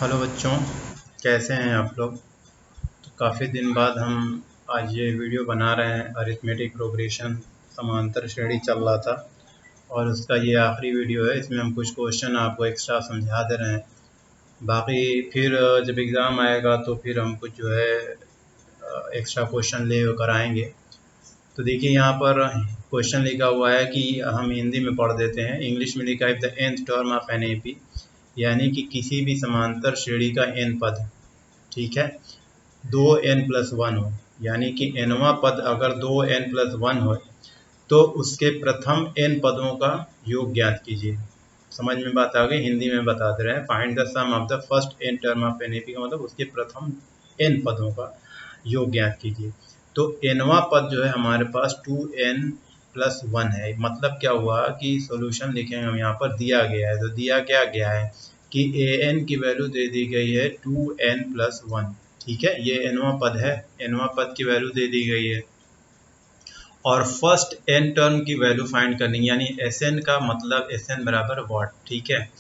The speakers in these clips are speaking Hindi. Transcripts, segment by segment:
हेलो बच्चों, कैसे हैं आप लोग। तो काफ़ी दिन बाद हम आज ये वीडियो बना रहे हैं। अरिथमेटिक प्रोग्रेशन समांतर श्रेणी चल रहा था और उसका ये आखिरी वीडियो है। इसमें हम कुछ क्वेश्चन आपको एक्स्ट्रा समझा दे रहे हैं। बाकी फिर जब एग्ज़ाम आएगा तो फिर हम कुछ जो है एक्स्ट्रा क्वेश्चन ले कर आएंगे। तो देखिए यहाँ पर क्वेश्चन लिखा हुआ है कि हम हिंदी में पढ़ देते हैं। इंग्लिश में लिखा है the nth term of an AP, यानी कि किसी भी समांतर श्रेणी का n पद, ठीक है, 2n+1 हो, यानी कि nवां पद अगर 2n+1 हो तो उसके प्रथम n पदों का योग ज्ञात कीजिए। समझ में बात आ गई। हिंदी में बता दे रहे हैं, find the sum of the first n term of an AP का मतलब उसके प्रथम n पदों का योग ज्ञात कीजिए। तो nवां पद जो है हमारे पास 2n+1 है। मतलब क्या हुआ कि सॉल्यूशन लिखेंगे हम, यहाँ पर दिया गया है। तो दिया क्या गया है कि an की वैल्यू दे दी गई है 2n+1, ठीक है। ये nवां पद है, nवां पद की वैल्यू दे दी गई है और फर्स्ट n टर्म की वैल्यू फाइंड करनी, यानी Sn का मतलब Sn बराबर व्हाट, ठीक है।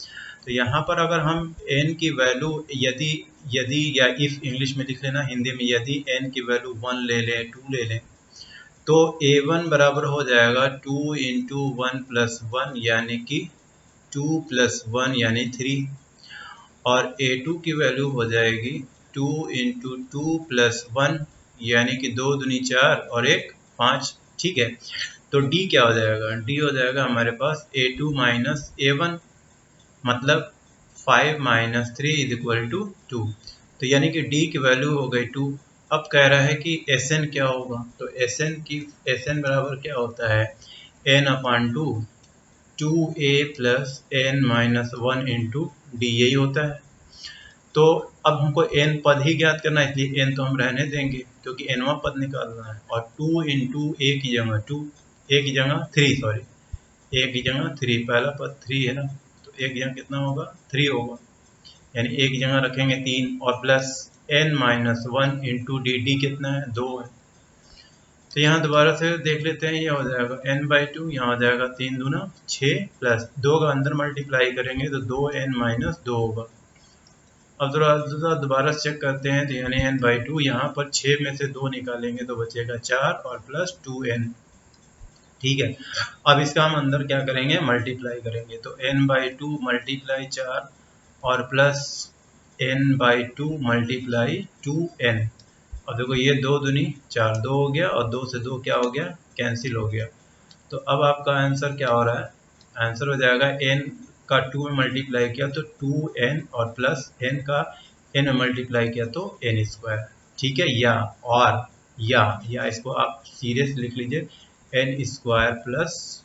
तो यहाँ पर अगर हम n की वैल्यू यदि यदि या इफ इंग्लिश में लिख लेना, हिंदी में यदि n की वैल्यू 1 ले लें, 2 ले लें, तो a1 बराबर हो जाएगा 2 इंटू 1+1 यानी कि 2+1 यानी 3, और a2 की वैल्यू हो जाएगी 2 इंटू 2+1 यानी कि 2 दूनी 4 और 1 5, ठीक है। तो d क्या हो जाएगा, d हो जाएगा हमारे पास a2 माइनस a1, मतलब 5 माइनस 3 इज इक्वल टू 2। तो यानी कि d की वैल्यू हो गई 2। अब कह रहा है कि Sn क्या होगा, तो Sn बराबर क्या होता है, n/2 2a plus n-1 into D, यही होता है। तो अब हमको n पद ही ज्ञात करना है, इसलिए n तो हम रहने देंगे क्योंकि nवां पद निकालना है। और 2 इंटू a की जगह 2, a की जगह 3, सॉरी a की जगह 3, पहला पद 3 है ना, तो a की जगह कितना होगा 3 होगा, यानी a की जगह रखेंगे 3 और प्लस n-1 इंटू डी कितना है 2 है। तो यहाँ दोबारा से देख लेते हैं, ये हो जाएगा n/2, यहाँ हो जाएगा 3 दूना 6 प्लस 2 का अंदर मल्टीप्लाई करेंगे तो 2n-2 होगा। अब दोबारा चेक करते हैं, तो यानी n/2, यहाँ पर 6 में से 2 निकालेंगे तो बचेगा 4 और प्लस 2n, ठीक है। अब इसका हम अंदर क्या करेंगे, मल्टीप्लाई करेंगे, तो n/2 मल्टीप्लाई 4 और प्लस n/2 मल्टीप्लाई 2n। अब देखो ये 2 दूनी 4, 2 हो गया और 2 से 2 क्या हो गया, कैंसिल हो गया। तो अब आपका आंसर क्या हो रहा है, आंसर हो जाएगा n का 2 में मल्टीप्लाई किया तो 2n और प्लस n का n में मल्टीप्लाई किया तो n², ठीक है। और या इसको आप सीरियस लिख लीजिए, n² प्लस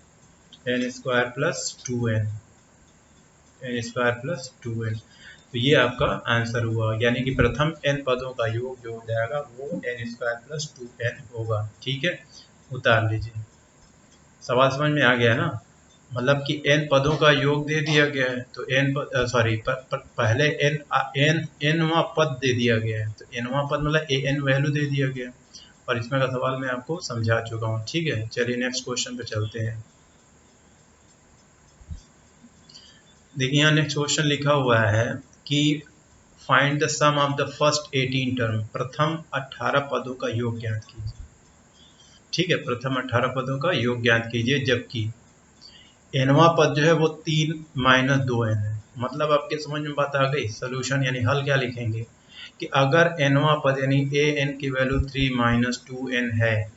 2n, तो ये आपका आंसर हुआ, यानी कि प्रथम n पदों का योग जो हो जाएगा वो n² प्लस 2n होगा, ठीक है। उतार लीजिए। सवाल समझ में आ गया है ना, मतलब कि n पदों का योग दे दिया गया है, तो पहले nवां पद दे दिया गया है, तो nवां पद मतलब an वैल्यू दे दिया गया है, और इसमें का सवाल मैं आपको समझा चुका हूँ, ठीक है। चलिए नेक्स्ट क्वेश्चन पे चलते हैं। देखिए यहाँ नेक्स्ट क्वेश्चन लिखा हुआ है कि find the sum of the first 18 term, प्रथम 18 पदों का योग ज्ञात कीजिए, ठीक है। प्रथम 18 पदों का योग ज्ञात कीजिए, जबकि nवां पद जो है वो 3-2n है। मतलब आपके समझ में बात आ गई। सोल्यूशन यानी हल क्या लिखेंगे कि अगर nवां पद यानी an की वैल्यू 3-2n है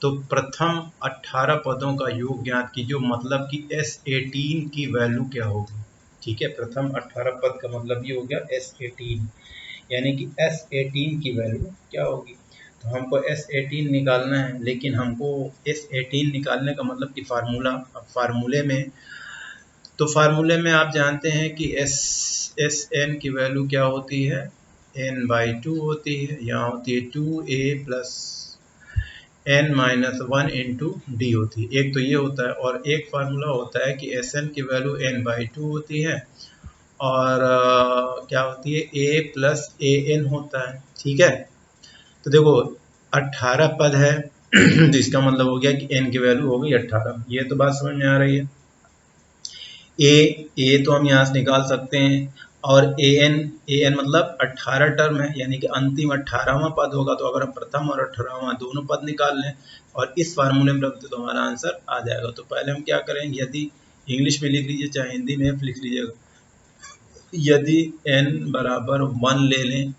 तो प्रथम 18 पदों का योग ज्ञात कीजिए, मतलब कि S18 की वैल्यू क्या होगी, ठीक है। प्रथम 18 पद का मतलब ये हो गया S18, यानी कि S18 की वैल्यू क्या होगी। तो हमको S18 निकालना है, लेकिन हमको S18 निकालने का मतलब कि फार्मूला, अब फार्मूले में आप जानते हैं कि Sn की वैल्यू क्या होती है, n/2 होती है। यहाँ होती है 2a plus n-1 into D होती है। एक तो ये होता है, और एक फार्मूला होता है कि Sn की वैल्यू n/2 होती है और क्या होती है, a प्लस an होता है, ठीक है। तो देखो 18 पद है तो इसका मतलब हो गया कि n की वैल्यू हो गई 18। ये तो बात समझ में आ रही है। a तो हम यहाँ से निकाल सकते हैं, और ए एन मतलब 18 टर्म है, यानी कि अंतिम 18वां पद होगा। तो अगर हम प्रथम और 18वां दोनों पद निकाल लें और इस फार्मूले में रखते तो हमारा आंसर आ जाएगा। तो पहले हम क्या करेंगे, यदि इंग्लिश में लिख लीजिए चाहे हिंदी में लिख लीजिएगा, यदि n बराबर 1 ले लें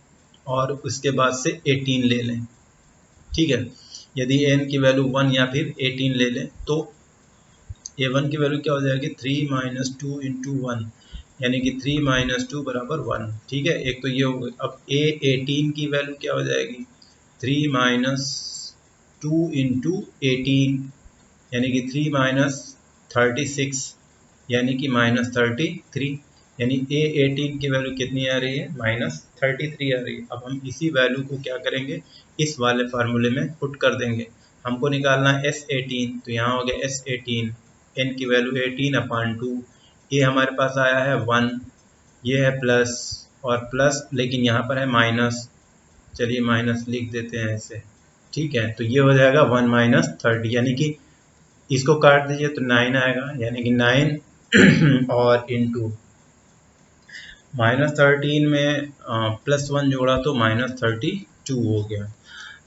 और उसके बाद से 18 ले लें, ठीक है, यदि n की वैल्यू 1 या फिर 18 ले लें तो a1 की वैल्यू क्या हो जाएगी, 3 माइनस 2 इंटू 1, यानी कि 3 माइनस 2 बराबर 1, ठीक है। एक तो ये हो गई। अब a18 की वैल्यू क्या हो जाएगी, 3 माइनस 2 इंटू 18, यानी कि 3 माइनस 36, यानी कि माइनस 33, यानी a18 की वैल्यू कितनी आ रही है, माइनस 33 आ रही है। अब हम इसी वैल्यू को क्या करेंगे, इस वाले फार्मूले में पुट कर देंगे। हमको निकालना है S18, तो यहाँ हो गया S18, n की वैल्यू 18/2, ये हमारे पास आया है 1, ये है प्लस और प्लस, लेकिन यहाँ पर है माइनस, चलिए माइनस लिख देते हैं ऐसे, ठीक है। तो ये हो जाएगा 1 माइनस 30, यानी कि इसको काट दीजिए तो 9 आएगा, यानी कि 9 और इंटू -13 में +1 जोड़ा तो -32 हो गया,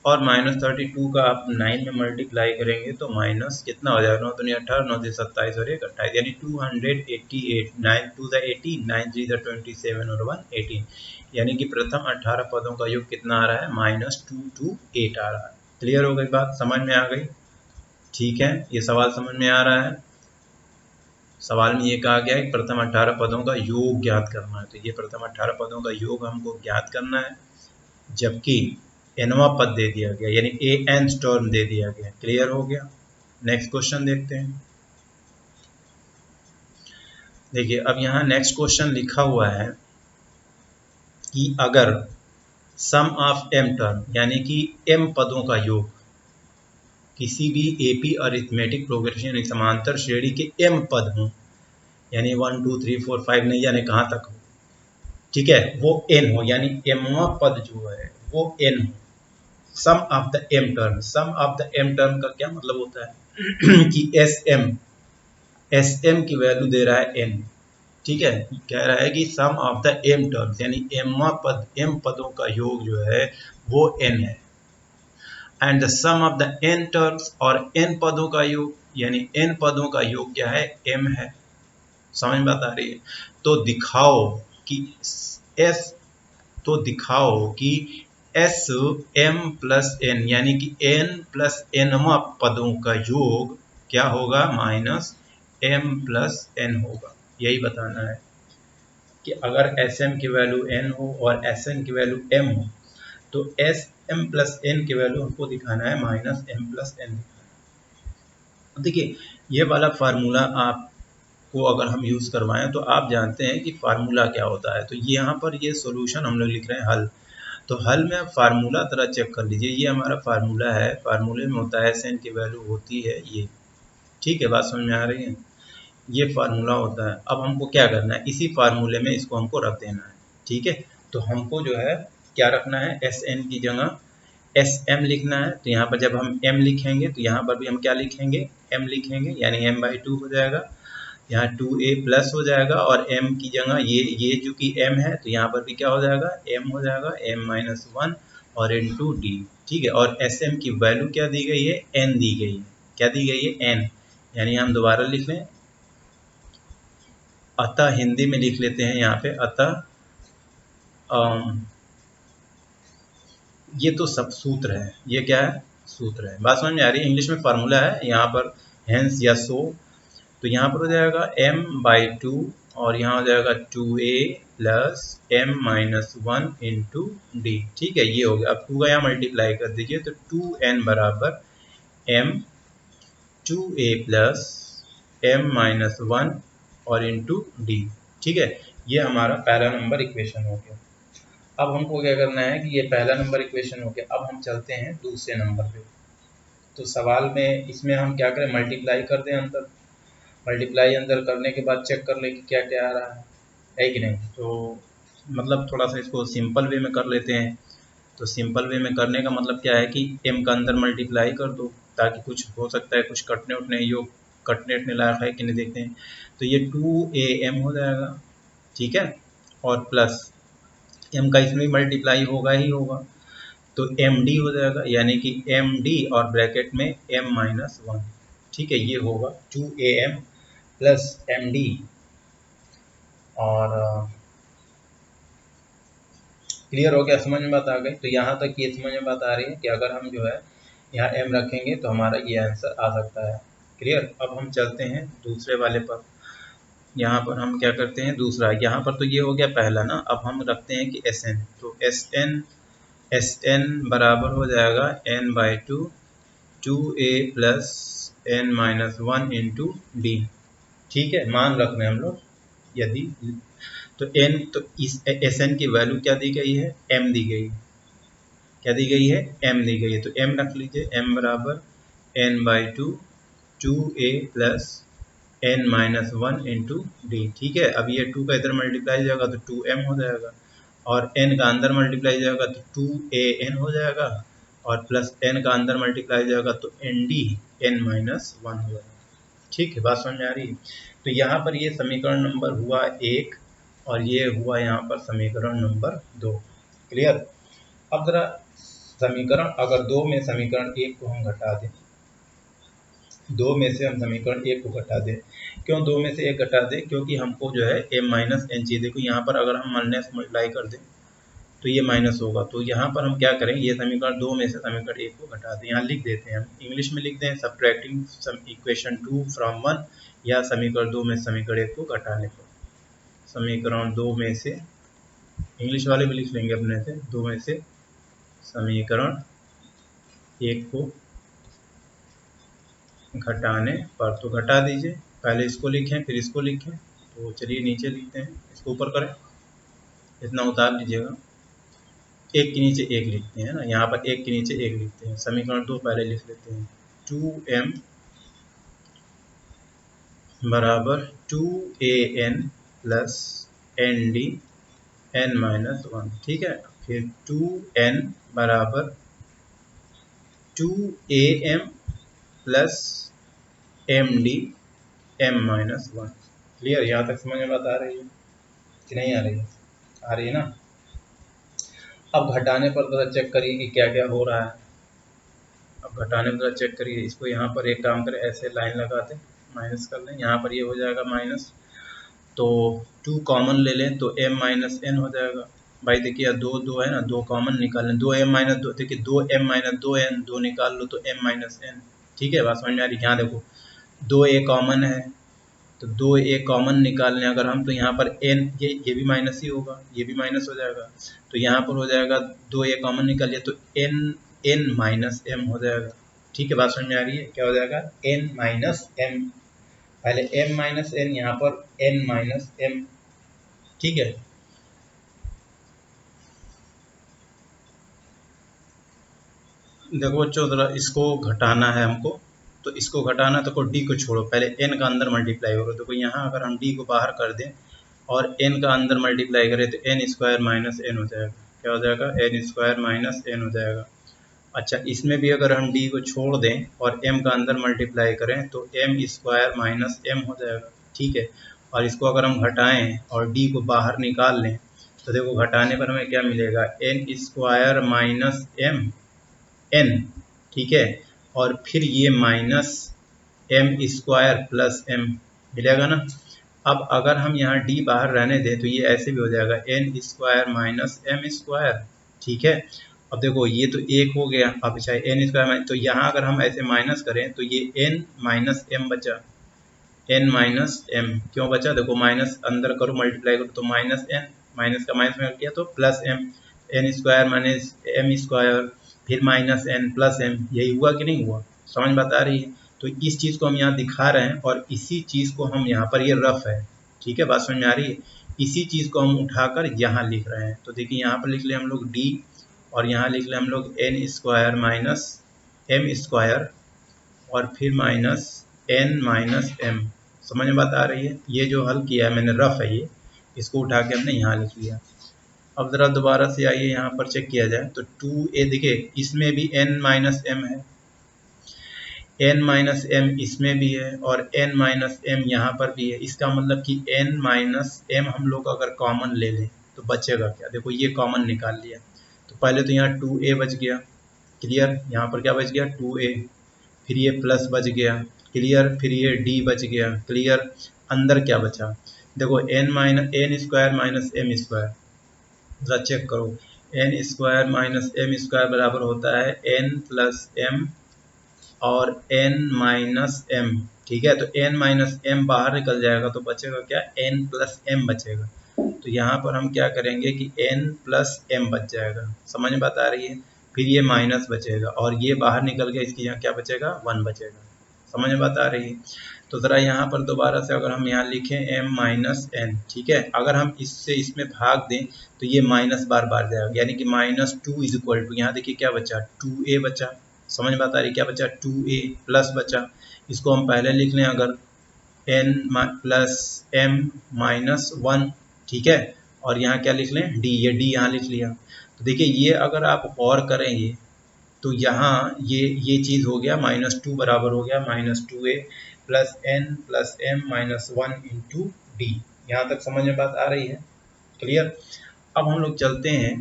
और -32 का आप 9 में मल्टीप्लाई करेंगे तो माइनस कितना हो जाएगा, 9 दूनी 18, 9 दूनी 27 और 1 28, यानी 288, 9 2 ज़ा 80, 9 3 ज़ा 27 और 1 18, यानी कि प्रथम 18 पदों का योग कितना आ रहा है, -228 आ रहा है। क्लियर हो गई बात, समझ में आ गई, ठीक है। ये सवाल समझ में आ रहा है। सवाल में ये कहा गया है कि प्रथम 18 पदों का योग ज्ञात करना है, तो ये प्रथम 18 पदों का योग हमको ज्ञात करना है, जबकि nवां पद दे दिया गया, यानी an टर्म दे दिया गया। क्लियर हो गया। नेक्स्ट क्वेश्चन देखते हैं। देखिए अब यहाँ नेक्स्ट क्वेश्चन लिखा हुआ है कि अगर सम ऑफ m टर्म, यानी कि m पदों का योग किसी भी एपी अरिथमेटिक प्रोग्रेशन समांतर श्रेणी के m पद हों, यानी 1 2 3 4 5 नहीं जाने कहाँ तक हो, ठीक है, वो n हो, यानी mवां पद जो है वो n हो। Sum of the m term, sum of the m term का क्या मतलब होता है कि sm की वैल्यू दे रहा है n, ठीक है, कह रहा है कि सम ऑफ द m टर्म्स, यानी m पदों का योग जो है वो n है, and the sum of the n terms, और n पदों का योग, यानी n पदों का योग क्या है, m है। समझ में बात आ रही है। तो दिखाओ कि एस एम प्लस एन, यानी कि n प्लस nवां पदों का योग क्या होगा, माइनस m प्लस n होगा। यही बताना है कि अगर sm की वैल्यू n हो और sn की वैल्यू m हो, तो sm प्लस n की वैल्यू हमको दिखाना है माइनस m प्लस n। देखिए ये वाला फार्मूला आपको अगर हम यूज़ करवाएं तो आप जानते हैं कि फार्मूला क्या होता है। तो ये यहाँ पर ये सॉल्यूशन हम लोग लिख रहे हैं हल, तो हल में फार्मूला तरह चेक कर लीजिए। ये हमारा फार्मूला है, फार्मूले में होता है एन की वैल्यू होती है ये, ठीक है, बात समझ में आ रही है। ये फार्मूला होता है। अब हमको क्या करना है, इसी फार्मूले में इसको हमको रख देना है, ठीक है। तो हमको जो है क्या रखना है, एस एन की जगह एस एम लिखना है। तो यहाँ पर जब हम एम लिखेंगे तो यहाँ पर भी हम क्या लिखेंगे, एम लिखेंगे, यानी m/2 हो जाएगा, यहाँ 2a प्लस हो जाएगा, और m की जगह ये जो कि m है तो यहाँ पर भी क्या हो जाएगा, m हो जाएगा, m-1 और इंटू डी, ठीक है। और sm की वैल्यू क्या दी गई है, n दी गई है, क्या दी गई है, n, यानी हम दोबारा लिख लें, अतः हिंदी में लिख लेते हैं यहाँ पे, अतः ये तो सब सूत्र है, ये क्या है, सूत्र है, बात समझ में आ रही है। इंग्लिश में फार्मूला है यहाँ पर, हेंस या सो, तो यहाँ पर हो जाएगा m/2 और यहाँ हो जाएगा 2a plus m-1 into D, ठीक है, ये हो गया। अब 2 का यहाँ मल्टीप्लाई कर दीजिए तो 2n बराबर m 2a प्लस m-1 और इंटू डी, ठीक है। ये हमारा पहला नंबर इक्वेशन हो गया। अब हमको क्या करना है कि ये पहला नंबर इक्वेशन हो गया, अब हम चलते हैं दूसरे नंबर पे। तो सवाल में इसमें हम क्या करें, मल्टीप्लाई कर दें अंदर, मल्टीप्लाई अंदर करने के बाद चेक कर ले कि क्या क्या आ रहा है कि नहीं। तो मतलब थोड़ा सा इसको सिंपल वे में कर लेते हैं। तो सिंपल वे में करने का मतलब क्या है कि m का अंदर मल्टीप्लाई कर दो, ताकि कुछ हो सकता है कुछ कटने उठने योग कटने उठने लायक है कि नहीं देखते हैं। तो ये 2am हो जाएगा, ठीक है, और प्लस m का इसमें भी मल्टीप्लाई होगा ही होगा, तो md हो जाएगा, यानी कि md और ब्रैकेट में m-1। ठीक है, ये होगा 2am प्लस md। और क्लियर हो गया, समझ में बात आ गई। तो यहाँ तक ये समझ में बात आ रही है कि अगर हम जो है यहाँ m रखेंगे तो हमारा ये आंसर आ सकता है। क्लियर। अब हम चलते हैं दूसरे वाले पर। यहाँ पर हम क्या करते हैं, दूसरा, यहाँ पर तो ये हो गया पहला ना। अब हम रखते हैं कि Sn, तो Sn बराबर हो जाएगा n/2 2a plus n-1 into D. ठीक है, मान रख रहे हैं हम लोग। यदि तो n, तो इस Sn की वैल्यू क्या दी गई है, m दी गई है। क्या दी गई है, m दी गई है, तो m रख लीजिए, m बराबर n/2 2a plus n-1 into D. ठीक है, अब ये 2 का इधर मल्टीप्लाई जाएगा तो 2m हो जाएगा, और n का अंदर मल्टीप्लाई जाएगा तो 2an हो जाएगा, और प्लस n का अंदर मल्टीप्लाई जाएगा तो nd n-1 हो जाएगा। ठीक है, बात समझ में आ रही है। तो यहाँ पर ये समीकरण नंबर हुआ 1 और ये हुआ यहाँ पर समीकरण नंबर 2। क्लियर। अब जरा समीकरण, अगर 2 में समीकरण 1 को हम घटा दें, 2 में से हम समीकरण 1 को घटा दें। क्यों 2 में से 1 घटा दें, क्योंकि हमको जो है m-n चाहिए। देखो यहाँ पर अगर हम माइनस मल्टीप्लाई कर दें तो ये माइनस होगा, तो यहाँ पर हम क्या करें, ये समीकरण 2 में से समीकरण 1 को घटा दें। यहाँ लिख देते हैं, हम इंग्लिश में लिख दें सब्ट्रैक्टिंग इक्वेशन 2 फ्रॉम 1, या समीकरण 2 में समीकरण 1 को घटाने पर। समीकरण 2 में से, इंग्लिश वाले भी लिख लेंगे अपने से, 2 में से समीकरण 1 को घटाने पर, तो घटा दीजिए। पहले इसको लिखें फिर इसको लिखें, तो चलिए नीचे लिखते हैं, इसको ऊपर करें, इतना उतार लीजिएगा, एक के नीचे एक लिखते हैं ना, यहाँ पर एक के नीचे एक लिखते हैं। समीकरण 2 पहले लिख लेते हैं, 2m बराबर 2an प्लस nd n-1। ठीक है, फिर 2n बराबर 2am plus md m-1। Clear. यहाँ तक समझ में बात आ रही है कि नहीं आ रही है? आ रही है ना। अब घटाने पर जरा चेक करिए कि क्या क्या हो रहा है। अब घटाने पर जरा चेक करिए, इसको यहाँ पर एक काम करें, ऐसे लाइन लगा दें, माइनस कर लें, यहाँ पर ये हो जाएगा माइनस, तो 2 कॉमन ले लें तो m-n हो जाएगा। भाई देखिए, दो दो है ना, 2 कॉमन निकाल लें, 2m-2, देखिए 2m-2n, 2 निकाल लो तो m-n। ठीक है, बात समझ में आ रही है। यहाँ देखो 2a कॉमन है, तो 2a कॉमन निकाल लें अगर हम, तो यहाँ पर n, ये भी माइनस ही होगा, ये भी माइनस हो जाएगा, तो यहाँ पर हो जाएगा 2a कॉमन निकालिए तो n-m हो जाएगा। ठीक है, बात समझ में आ रही है। क्या हो जाएगा, n-m, पहले m-n, यहाँ पर n-m। ठीक है, देखो बच्चों, जरा इसको घटाना है हमको, तो इसको घटाना तो डी को छोड़ो, पहले n का अंदर मल्टीप्लाई करो। देखो यहाँ अगर हम d को बाहर कर दें और n का अंदर मल्टीप्लाई करें तो n² माइनस n हो जाएगा। क्या हो जाएगा, n² माइनस n हो जाएगा। अच्छा, इसमें भी अगर हम d को छोड़ दें और m का अंदर मल्टीप्लाई करें तो m² माइनस m हो जाएगा। ठीक है, और इसको अगर हम घटाएं और d को बाहर निकाल लें तो देखो घटाने पर हमें क्या मिलेगा, n² माइनस m n। ठीक है, और फिर ये माइनस m² प्लस m मिलेगा ना। अब अगर हम यहाँ d बाहर रहने दें तो ये ऐसे भी हो जाएगा, n² माइनस m²। ठीक है, अब देखो ये तो एक हो गया, अब चाहे n², तो यहाँ अगर हम ऐसे माइनस करें तो ये n माइनस m बचा, n माइनस m क्यों बचा, देखो माइनस अंदर करो, मल्टीप्लाई करो तो माइनस n, माइनस का माइनस में किया तो plus m, n² minus m², फिर माइनस n प्लस m, यही हुआ कि नहीं हुआ, समझ बात आ रही है। तो इस चीज़ को हम यहाँ दिखा रहे हैं और इसी चीज़ को हम यहाँ पर, ये रफ है, ठीक है, बात समझ में आ रही है, इसी चीज़ को हम उठाकर यहाँ लिख रहे हैं। तो देखिए यहाँ पर लिख ले हम लोग d, और यहाँ लिख ले हम लोग n² माइनस m², और फिर माइनस n माइनस m। समझ में बात आ रही है। ये जो हल किया है मैंने, रफ है ये, इसको उठा के हमने यहाँ लिख लिया। अब ज़रा दोबारा से आइए यहाँ पर चेक किया जाए तो 2a, देखिए इसमें भी n माइनस m है, n माइनस एम इसमें भी है और n माइनस एम यहाँ पर भी है। इसका मतलब कि n माइनस एम हम लोग अगर कॉमन ले लें तो बचेगा क्या? देखो ये कॉमन निकाल लिया तो पहले तो यहाँ 2a बच गया, क्लियर। यहाँ पर क्या बच गया? 2a। फिर ये प्लस बच गया, क्लियर। फिर ये d बच गया, क्लियर। अंदर क्या बचा? देखो n square minus m square, जरा चेक करो। N square minus m square बराबर होता है एन प्लस एम और n माइनस एम, ठीक है। तो n माइनस एम बाहर निकल जाएगा तो बचेगा क्या? n प्लस एम बचेगा। तो यहाँ पर हम क्या करेंगे कि n प्लस एम बच जाएगा, समझ में बात आ रही है। फिर ये माइनस बचेगा और ये बाहर निकल गया, इसकी यहाँ क्या बचेगा? 1 बचेगा, समझ में बात आ रही है। तो ज़रा यहाँ पर दोबारा से अगर हम यहाँ लिखें m माइनस एन, ठीक है, अगर हम इससे इसमें भाग दें तो ये माइनस बार बार जाएगा, यानी कि -2 इज इक्वल टू, यहाँ देखिए क्या बचा? 2a बचा, समझ में बात आ रही, क्या बचा? 2a प्लस बचा। इसको हम पहले लिख लें अगर n प्लस एम माइनस 1, ठीक है। और यहाँ क्या लिख लें? d, ये d यहाँ लिख लिया। तो देखिए ये अगर आप और करेंगे तो यहाँ ये चीज़ हो गया -2 बराबर हो गया -2a plus n plus m minus 1 into d. यहाँ तक समझ में बात आ रही है, क्लियर। अब हम लोग चलते हैं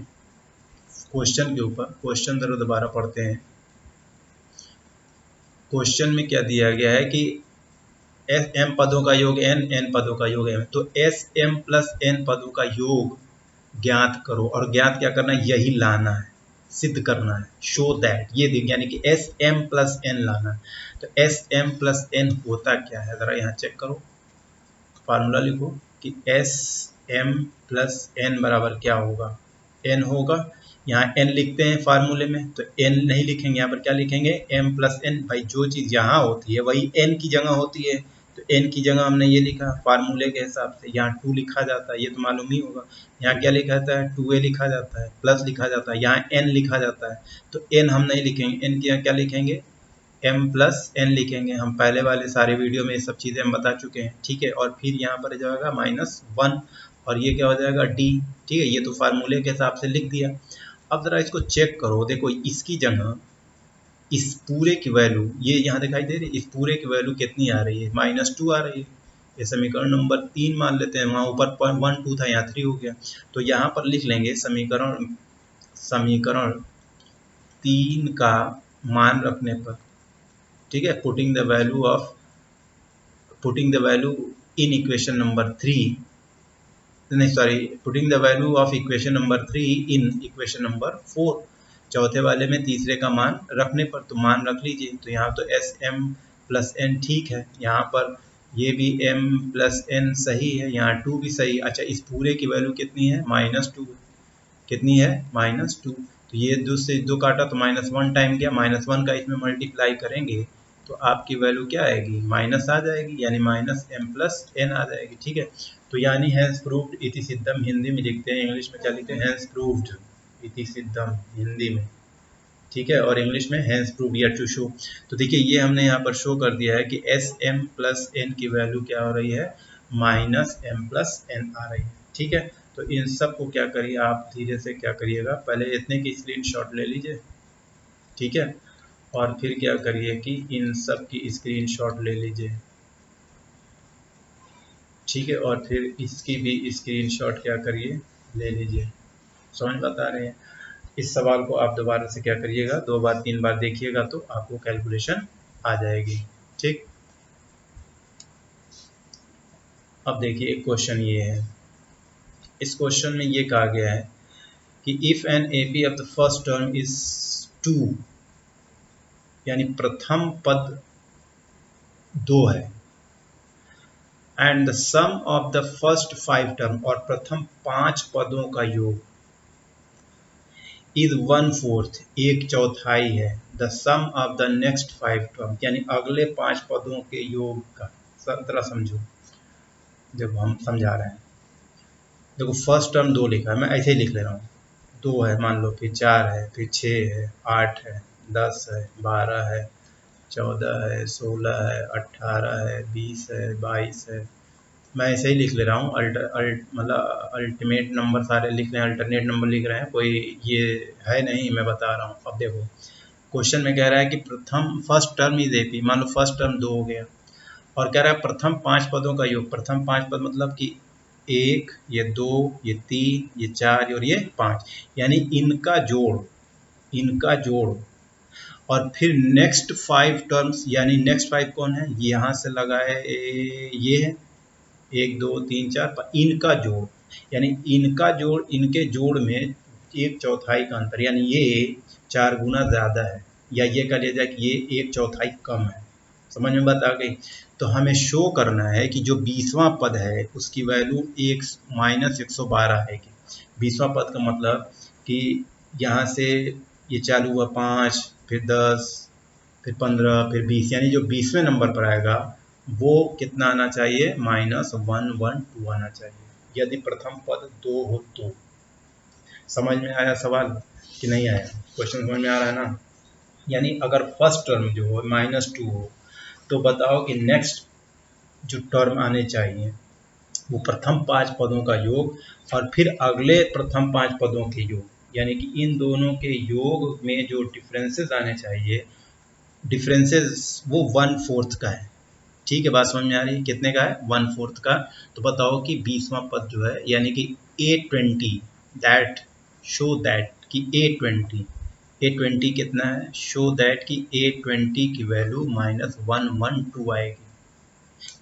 क्वेश्चन के ऊपर। क्वेश्चन जरा दोबारा पढ़ते हैं। क्वेश्चन में क्या दिया गया है कि एस एम पदों का योग n पदों का योग m, तो एस एम प्लस n पदों का योग ज्ञात करो। और ज्ञात क्या करना है? यही लाना है, सिद्ध करना है, शो दैट, ये देख, यानी कि एस एम प्लस एन लाना है। तो एस एम प्लस एन होता क्या है? ज़रा यहाँ चेक करो, फार्मूला लिखो कि एस एम प्लस एन बराबर क्या होगा? एन होगा। यहाँ एन लिखते हैं फार्मूले में, तो एन नहीं लिखेंगे, यहाँ पर क्या लिखेंगे? M plus n. भाई जो चीज़ यहाँ होती है वही एन की जगह होती है, तो एन की जगह हमने ये लिखा फार्मूले के हिसाब से। यहाँ 2 लिखा जाता है, ये तो मालूम ही होगा। यहाँ क्या लिखा जाता है? 2a लिखा जाता है, प्लस लिखा जाता है। यहाँ n लिखा जाता है, तो n हम नहीं लिखेंगे, n की यहाँ क्या लिखेंगे? m प्लस एन लिखेंगे। हम पहले वाले सारे वीडियो में ये सब चीज़ें हम बता चुके हैं, ठीक है। और फिर यहाँ पर जाएगा -1 और ये क्या हो जाएगा? d, ठीक है। ये तो फार्मूले के हिसाब से लिख दिया। अब ज़रा इसको चेक करो, देखो इसकी जगह इस पूरे की वैल्यू, ये यहाँ दिखाई दे रही है, इस पूरे की वैल्यू कितनी आ रही है? -2 आ रही है। ये समीकरण नंबर 3 मान लेते हैं, वहाँ ऊपर 1 2 था, यहाँ 3 हो गया। तो यहाँ पर लिख लेंगे समीकरण 3 का मान रखने पर, ठीक है, putting the value in equation number 3, नहीं sorry, putting the value of equation number 3 in equation number 4, चौथे वाले में तीसरे का मान रखने पर। तो मान रख लीजिए, तो यहाँ तो एस एम प्लस एन ठीक है, यहाँ पर ये भी m प्लस एन सही है, यहाँ 2 भी सही। अच्छा, इस पूरे की वैल्यू कितनी है? -2, कितनी है? -2। तो ये 2 से 2 काटा तो -1 टाइम गया, -1 का इसमें मल्टीप्लाई करेंगे तो आपकी वैल्यू क्या आएगी? माइनस आ जाएगी, यानी -m प्लस एन आ जाएगी, ठीक है। तो यानी हैंस प्रूव्ड इति सिद्धम, हिंदी में लिखते हैं, इंग्लिश में क्या लिखते हैं? हैंस प्रूव्ड इति सिद्धम, हिंदी में, ठीक है। और इंग्लिश में हैंस प्रूव्ड या टू शो। तो देखिए ये हमने यहाँ पर शो कर दिया है कि एस एम प्लस एन की वैल्यू क्या हो रही है? -m प्लस एन आ रही है, ठीक है। तो इन सब को क्या करिए आप, धीरे से क्या करिएगा, पहले इतने की स्क्रीनशॉट ले लीजिए, ठीक है। और फिर क्या करिए कि इन सब की स्क्रीनशॉट ले लीजिए, ठीक है। और फिर इसकी भी स्क्रीनशॉट क्या करिए? ले लीजिए। समझ बता रहे हैं। इस सवाल को आप दोबारा से क्या करिएगा, 2 बार 3 बार देखिएगा तो आपको कैलकुलेशन आ जाएगी, ठीक। अब देखिए क्वेश्चन ये है, इस क्वेश्चन में ये कहा गया है कि if an AP of the first term is 2, यानी प्रथम पद 2 है, and the sum of the first 5 term, और प्रथम 5 पदों का योग इज 1/4, 1/4 है, the sum of the next 5 term, यानी अगले 5 पदों के योग का। तरह समझो, देखो हम समझा रहे हैं। देखो फर्स्ट टर्म 2 लिखा है, मैं ऐसे ही लिख ले रहा हूँ। 2 है मान लो, फिर 4 है, फिर 6 है, 8 है, 10 है, 12 है, 14 है, 16 है, 18 है, 20 है, 22 है। मैं ऐसे ही लिख ले रहा हूँ, मतलब अल्टीमेट नंबर सारे लिख रहे हैं, अल्टरनेट नंबर लिख रहे हैं, कोई ये है नहीं, मैं बता रहा हूँ। अब देखो क्वेश्चन में कह रहा है कि प्रथम फर्स्ट टर्म इज एपी, मान लो फर्स्ट टर्म 2 हो गया, और कह रहा है प्रथम 5 पदों का योग। प्रथम 5 पद मतलब कि 1, ये 2, ये 3, ये 4 और ये 5, यानी इनका जोड़ और फिर नेक्स्ट 5 टर्म्स, यानी नेक्स्ट 5 कौन है, यहाँ से लगा है ये है 1 2 3 4 5, इनका जोड़, यानी इनका जोड़, इनके जोड़ में 1/4 का अंतर, यानी ये 4 गुना ज़्यादा है, या ये कह लिया जाए कि ये 1/4 कम है। समझ में बात आ गई। तो हमें शो करना है कि जो 20वां पद है उसकी वैल्यू -112 है कि 20वां पद का मतलब कि यहाँ से ये चालू हुआ 5, फिर 10, फिर 15, फिर 20, यानी जो 20वें नंबर पर आएगा वो कितना आना चाहिए, -112 आना चाहिए, यदि प्रथम पद 2 हो तो। समझ में आया सवाल कि नहीं आया? क्वेश्चन समझ में आ रहा है ना? यानी अगर फर्स्ट टर्म जो हो -2 हो तो बताओ कि नेक्स्ट जो टर्म आने चाहिए वो प्रथम 5 पदों का योग और फिर अगले प्रथम 5 पदों के योग, यानी कि इन दोनों के योग में जो डिफरेंसेस आने चाहिए, डिफरेंसेस वो 1/4 का है। ठीक है, बात समझ में आ रही है? कितने का है? 1/4 का। तो बताओ कि 20वां पद जो है, यानी कि A20, दैट शो दैट कि A20 कितना है, शो दैट कि A20 की वैल्यू -112 आएगी,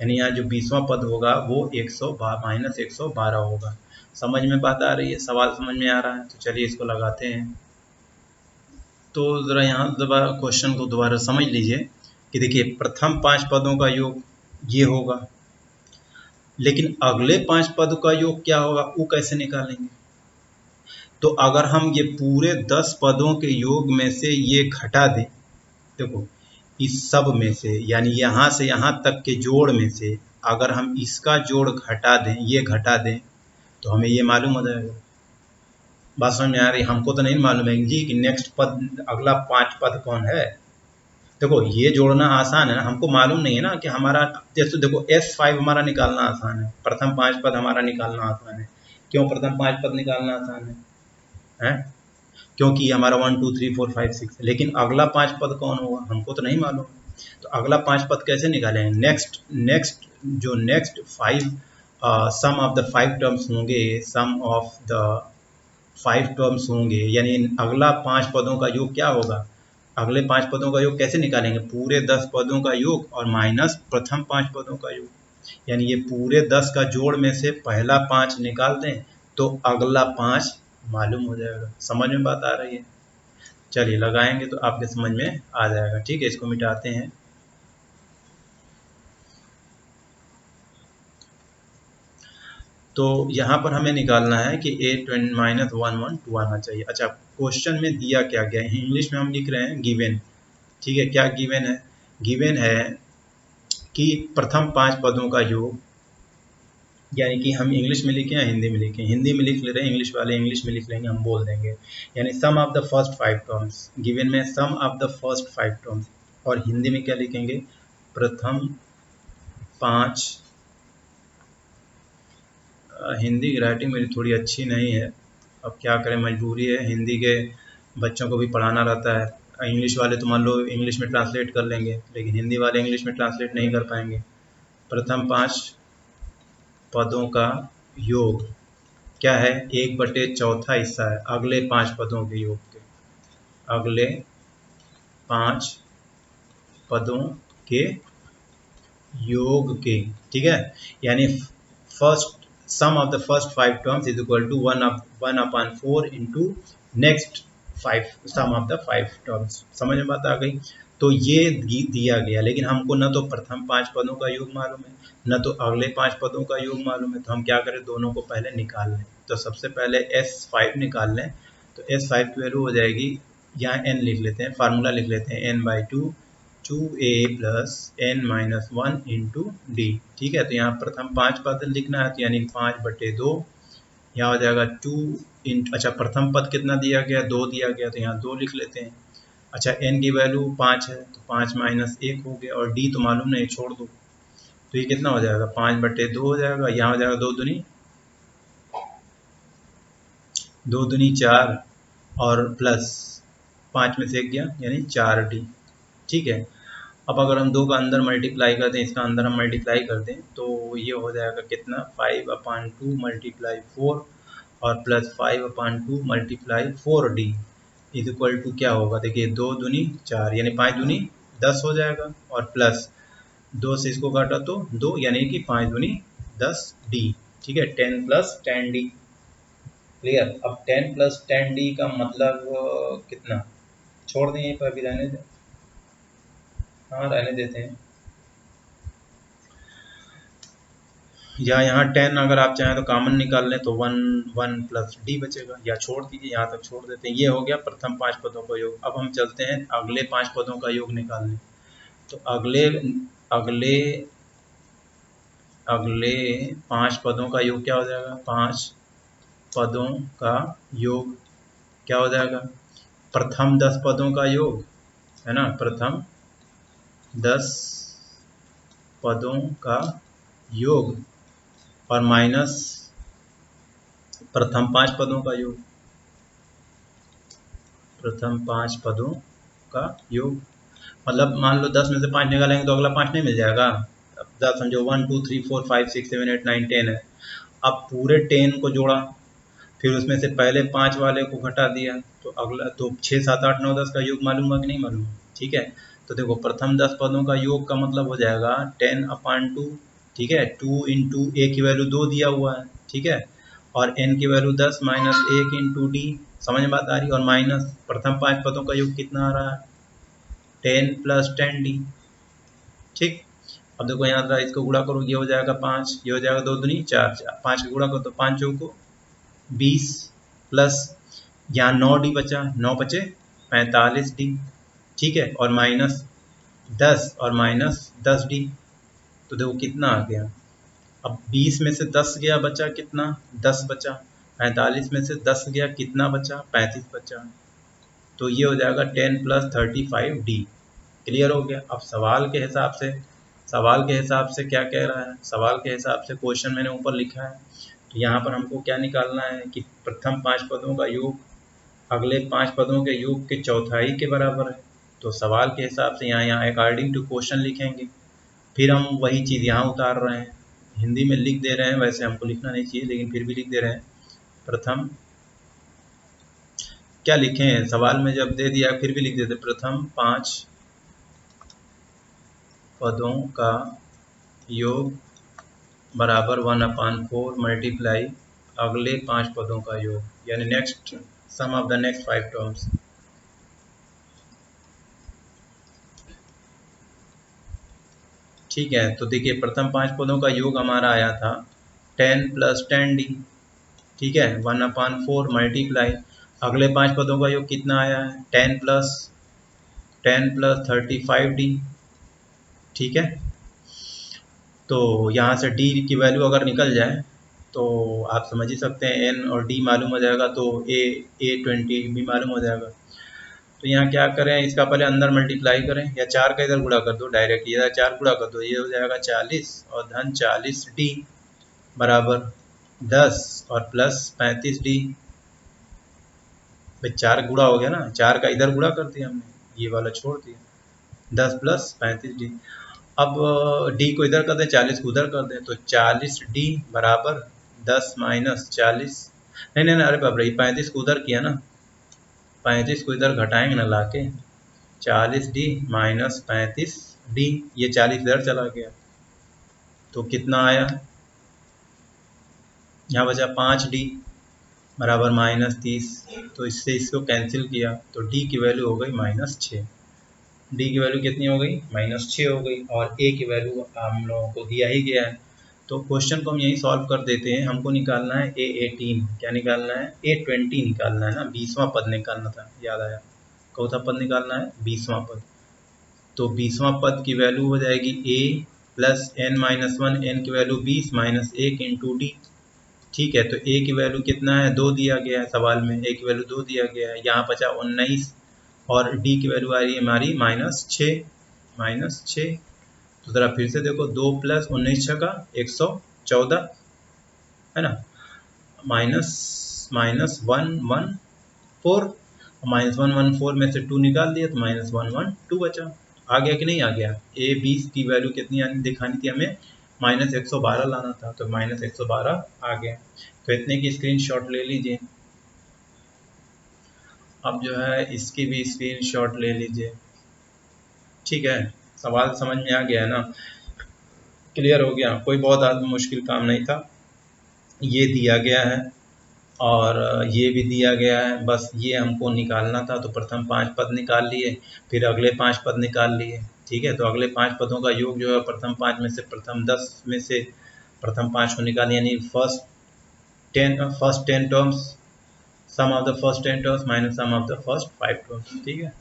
यानी यहाँ जो 20वां पद होगा वो -112 होगा। समझ में बात आ रही है? सवाल समझ में आ रहा है? तो चलिए इसको लगाते हैं। तो ज़रा यहाँ दोबारा क्वेश्चन को दोबारा समझ लीजिए कि देखिए प्रथम 5 पदों का योग ये होगा, लेकिन अगले 5 पद का योग क्या होगा वो कैसे निकालेंगे? तो अगर हम ये पूरे 10 पदों के योग में से ये घटा दें, देखो इस सब में से, यानी यहाँ से यहाँ तक के जोड़ में से अगर हम इसका जोड़ घटा दें, ये घटा दें, तो हमें ये मालूम हो जाएगा। बात समझ में आ रही? हमको तो नहीं मालूम है जी कि नेक्स्ट पद, अगला 5 पद कौन है। देखो ये जोड़ना आसान है ना, हमको मालूम नहीं है ना कि हमारा, जैसे देखो S5 हमारा निकालना आसान है, प्रथम 5 पद हमारा निकालना आसान है। क्यों प्रथम 5 पद निकालना आसान है? क्योंकि हमारा 1 2 3 4 5 6 है, लेकिन अगला 5 पद कौन होगा हमको तो नहीं मालूम। तो अगला 5 पद कैसे निकालेंगे? Next 5 sum of the 5 terms होंगे, सम ऑफ द 5 टर्म्स होंगे, यानी अगला 5 पदों का योग क्या होगा? अगले 5 पदों का योग कैसे निकालेंगे? पूरे 10 पदों का योग और माइनस प्रथम 5 पदों का योग, यानी ये पूरे 10 का जोड़ में से पहला 5 निकाल दें तो अगला 5 मालूम हो जाएगा। समझ में बात आ रही है? चलिए लगाएंगे तो आपके समझ में आ जाएगा। ठीक है, इसको मिटाते हैं। तो यहाँ पर हमें निकालना है कि A-112 आना चाहिए। अच्छा, क्वेश्चन में दिया क्या गया है? इंग्लिश में हम लिख रहे हैं गिवन। ठीक है, क्या गिवन है? गिवन है कि प्रथम 5 पदों का योग, यानी कि हम इंग्लिश में लिखें या हिंदी में लिखें? हिंदी में लिख ले रहे हैं, इंग्लिश वाले इंग्लिश में लिख लेंगे, हम बोल देंगे। यानी sum of the first 5 terms, given में sum of the first 5 terms, और हिंदी में क्या लिखेंगे? प्रथम 5। हिंदी की राइटिंग मेरी थोड़ी अच्छी नहीं है, अब क्या करें, मजबूरी है, हिंदी के बच्चों को भी पढ़ाना रहता है। इंग्लिश वाले तो मान लो इंग्लिश में ट्रांसलेट कर लेंगे, लेकिन हिंदी वाले इंग्लिश में ट्रांसलेट नहीं कर पाएंगे। प्रथम 5 पदों का योग क्या है? 1/4 हिस्सा है अगले 5 पदों के योग के, अगले 5 पदों के योग के। ठीक है, यानी first sum of the first 5 terms is equal to 1/4 into next 5 sum of the 5 terms. समझ में बात आ गई? तो ये दिया गया, लेकिन हमको न तो प्रथम 5 पदों का योग मालूम है, न तो अगले 5 पदों का योग मालूम है। तो हम क्या करें, दोनों को पहले निकाल लें। तो सबसे पहले S5 निकाल लें। तो S5 की वैल्यू हो जाएगी, यहाँ n लिख लेते हैं, फार्मूला लिख लेते हैं, n/2 2a plus n-1 into D. ठीक है, तो यहाँ प्रथम 5 पद लिखना है, तो यानी 5/2, यहाँ हो जाएगा 2 इंटू, अच्छा प्रथम पद कितना दिया गया? 2 दिया गया, तो यहाँ 2 लिख लेते हैं। अच्छा n की वैल्यू 5 है, तो 5 - 1 हो गया, और d तो मालूम नहीं, छोड़ दो। तो ये कितना हो जाएगा? 5/2 हो जाएगा, यहाँ हो जाएगा 2 दूनी 4 और प्लस 5 में से 1 गया यानी 4D। ठीक है, अब अगर हम 2 का अंदर मल्टीप्लाई कर दें, इसका अंदर हम मल्टीप्लाई कर दें तो ये हो जाएगा कितना 5/2 मल्टीप्लाई 4 और plus 5/2 multiply 4D is equal to क्या होगा, देखिए 2 दूनी 4 यानी 5 दूनी 10 हो जाएगा और प्लस 2 से इसको काटा तो 2 यानी कि 5 दूनी 10D। ठीक है, 10 + 10D। क्लियर। अब 10 + 10D का मतलब कितना, छोड़ दें यहीं पर, अभी रहने दें, हाँ रहने देते हैं, या यहाँ 10 अगर आप चाहें तो कॉमन निकाल लें तो 1 + D बचेगा, या छोड़ दीजिए, यहाँ तक छोड़ देते हैं। ये हो गया प्रथम 5 पदों का योग। अब हम चलते हैं अगले 5 पदों का योग निकालने। तो अगले अगले अगले 5 पदों का योग क्या हो जाएगा, 5 पदों का योग क्या हो जाएगा, प्रथम 10 पदों का योग है ना, प्रथम 10 पदों का योग और माइनस प्रथम 5 पदों का योग, प्रथम 5 पदों का योग। मतलब मान लो 10 में से 5 निकालेंगे तो अगला 5 नहीं मिल जाएगा। अब 10 समझो 1 2 3 4 5 6 7 8 9 10 है। अब पूरे 10 को जोड़ा, फिर उसमें से पहले 5 वाले को घटा दिया, तो अगला तो 6 7 8 9 10 का योग मालूम है कि नहीं मालूम। ठीक है, तो देखो प्रथम 10 पदों का योग का मतलब हो जाएगा 10/2। ठीक है, 2 इंटू ए की वैल्यू 2 दिया हुआ है, ठीक है, और n की वैल्यू 10 माइनस 1 इंटू डी। समझ में बात आ रही है। और माइनस प्रथम 5 पदों का योग कितना आ रहा है, 10 + 10D। ठीक, अब देखो यहाँ जरा इसको गुणा करो, ये हो जाएगा 5, ये हो जाएगा 2 दूनी 4, 5 का गुणा करो तो 5 चौको 20 प्लस यहाँ 9D बचा, 9 बचे 45D। ठीक है, और माइनस 10 और माइनस 10D, तो देखो कितना आ गया। अब 20 में से 10 गया, बचा कितना, 10 बचा। 45 में से 10 गया, कितना बचा, 35 बचा। तो ये हो जाएगा 10 + 35D। क्लियर हो गया। अब सवाल के हिसाब से क्या कह रहा है, सवाल के हिसाब से क्वेश्चन मैंने ऊपर लिखा है, तो यहाँ पर हमको क्या निकालना है कि प्रथम 5 पदों का योग अगले 5 पदों के योग के चौथाई के बराबर है। तो सवाल के हिसाब से यहाँ अकॉर्डिंग टू क्वेश्चन लिखेंगे, फिर हम वही चीज़ यहाँ उतार रहे हैं, हिंदी में लिख दे रहे हैं, वैसे हमको लिखना नहीं चाहिए लेकिन फिर भी लिख दे रहे हैं। प्रथम क्या लिखें, सवाल में जब दे दिया फिर भी लिख देते, प्रथम 5 पदों का योग बराबर 1/4 मल्टीप्लाई अगले 5 पदों का योग, यानी next sum of the next 5 terms. ठीक है, तो देखिए प्रथम 5 पदों का योग हमारा आया था 10 + 10D। ठीक है, 1/4 मल्टीप्लाई अगले 5 पदों का योग कितना आया है, 10 + 35D। ठीक है, तो यहाँ से D की वैल्यू अगर निकल जाए तो आप समझ ही सकते हैं, N और D मालूम हो जाएगा तो A20 भी मालूम हो जाएगा। तो यहाँ क्या करें, इसका पहले अंदर मल्टीप्लाई करें या 4 का इधर गुणा कर दो डायरेक्ट, इधर 4 गुणा कर दो, ये हो जाएगा 40 और धन 40D बराबर 10 और प्लस 35D। भाई 4 गुणा हो गया ना, 4 का इधर गुणा कर दिया हमने, ये वाला छोड़ दिया, 10 + 35D। अब D को इधर कर दें, 40 को उधर कर दें, तो 40D बराबर 10 - 40, नहीं, अरे बाप रे, 35 को उधर किया ना, 35 को इधर घटाएंगे ना लाके, 40D - 35D, ये 40 इधर चला गया तो कितना आया, यहाँ बचा 5D बराबर -30। तो इससे इसको कैंसिल किया तो D की वैल्यू हो गई -6। D की वैल्यू कितनी हो गई, -6 हो गई, और A की वैल्यू हम लोगों को दिया ही गया है। तो क्वेश्चन को हम यही सॉल्व कर देते हैं। हमको निकालना है A18, क्या निकालना है, A20 निकालना है ना, 20वां पद निकालना था, याद आया, कौन सा पद निकालना है, 20वां पद। तो 20वां पद की वैल्यू हो जाएगी A + n - 1, n की वैल्यू 20 - 1 इंटू D। ठीक है, तो A की वैल्यू कितना है, 2 दिया गया है सवाल में, A की वैल्यू 2 दिया गया है, यहाँ बचा 19 और D की वैल्यू आ रही है हमारी -6। तो ज़रा फिर से देखो, 2 + 19 × 114 है ना, -114, -114 में से 2 निकाल दिया तो -112 बचा। आ गया कि नहीं आ गया? ए बी की वैल्यू कितनी दिखानी थी हमें? -112 लाना था, तो -112 आ गया। तो इतने की स्क्रीनशॉट ले लीजिए। अब जो है इसकी भी स्क्रीनशॉट ले लीजिए। ठीक है, सवाल समझ में आ गया है ना? क्लियर हो गया? कोई बहुत मुश्किल काम नहीं था। ये दिया गया है और ये भी दिया गया है, बस ये हमको निकालना था। तो प्रथम 5 पद निकाल लिए, फिर अगले 5 पद निकाल लिए। ठीक है, तो अगले 5 पदों का योग जो है प्रथम 5 में से प्रथम 10 में से प्रथम 5 को निकाल, यानी first 10 terms, sum of the first 10 terms minus sum of the first 5 terms. ठीक है,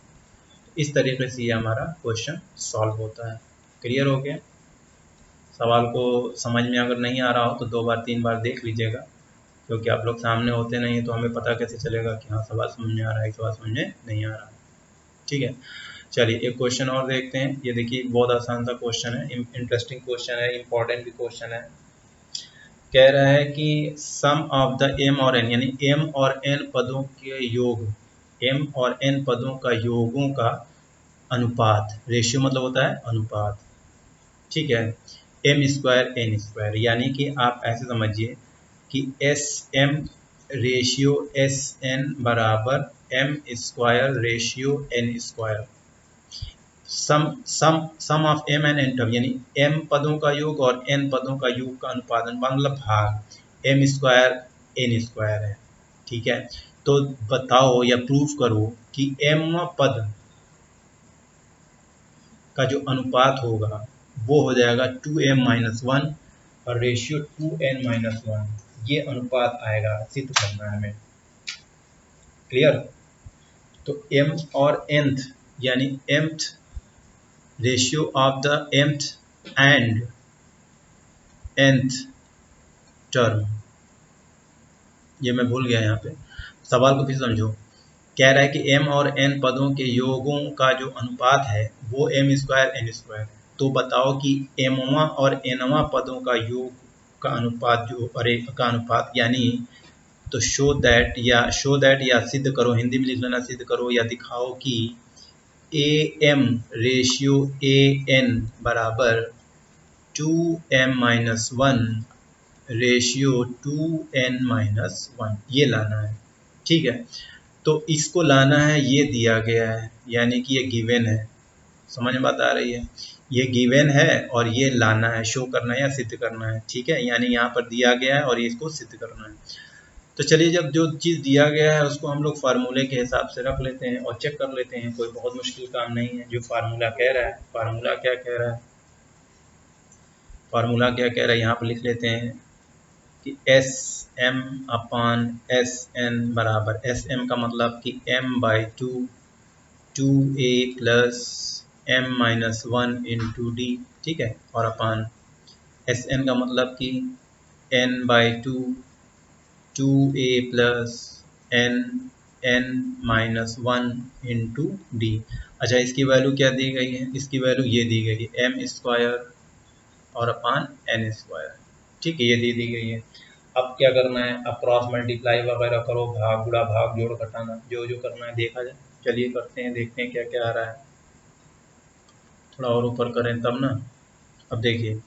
इस तरीके से ये हमारा क्वेश्चन सॉल्व होता है। क्लियर हो गया? सवाल को समझ में अगर नहीं आ रहा हो तो 2 बार 3 बार देख लीजिएगा, क्योंकि आप लोग सामने होते नहीं तो हमें पता कैसे चलेगा कि हाँ सवाल समझ में आ रहा है, सवाल समझ में नहीं आ रहा है। ठीक है, चलिए एक क्वेश्चन और देखते हैं। ये देखिए बहुत आसान सा क्वेश्चन है, इंटरेस्टिंग क्वेश्चन है, इंपॉर्टेंट भी क्वेश्चन है। कह रहा है कि सम ऑफ द एम और एन, यानी एम और एन पदों के योग, एम और एन पदों का योगों का अनुपात, रेशियो मतलब होता है अनुपात। ठीक है, एम स्क्वायर एन स्क्वायर, यानी कि आप ऐसे समझिए कि S M ratio S N बराबर M square ratio N square. Sum sum sum of M and N term, यानी एम पदों का योग और एन पदों का योग का अनुपादन मतलब भाग एम स्क्वायर एन स्क्वायर है। ठीक है, तो बताओ या प्रूफ करो कि एम पद का जो अनुपात होगा वो हो जाएगा 2m-1 और रेशियो 2n-1, ये अनुपात आएगा, सिद्ध करना है हमें। क्लियर? तो m और nth, यानी mth ratio of the mth and nth term, ये मैं भूल गया यहाँ पे, सवाल को फिर समझो। कह रहा है कि m और n पदों के योगों का जो अनुपात है वो m स्क्वायर एन स्क्वायर। तो बताओ कि mवां और nवां पदों का योग का अनुपात जो का अनुपात, यानी तो शो दैट या सिद्ध करो, हिंदी में लिख लेना, सिद्ध करो या दिखाओ कि am रेशियो an बराबर 2m-1 रेशियो 2n-1, ये लाना है। ठीक है, तो इसको लाना है, ये दिया गया है, यानी कि ये गिवन है। समझ में बात आ रही है? ये गिवन है और ये लाना है, शो करना है या सिद्ध करना है। ठीक है, यानी यहाँ पर दिया गया है और इसको सिद्ध करना है। तो चलिए, जब जो चीज़ दिया गया है उसको हम लोग फार्मूले के हिसाब से रख लेते हैं और चेक कर लेते हैं। कोई बहुत मुश्किल काम नहीं है। जो फार्मूला कह रहा है, फार्मूला क्या कह रहा है, फार्मूला क्या कह रहा है यहाँ पर लिख लेते हैं कि एस एम अपान एस एन बराबर, एस एम का मतलब कि m/2 2a plus m-1 into D. ठीक है, और अपान एस एन का मतलब कि n/2 2a plus n-1 into D. अच्छा, इसकी वैल्यू क्या दी गई है? इसकी वैल्यू ये दी गई है एम स्क्वायर और अपान एन स्क्वायर। ठीक है, ये दी गई है। अब क्या करना है? अब क्रॉस मल्टीप्लाई वगैरह करो, भाग गुणा भाग जोड़ घटाना, जो जो करना है देखा जाए। चलिए करते हैं, देखते हैं क्या क्या आ रहा है। थोड़ा और ऊपर करें तब ना। अब देखिए,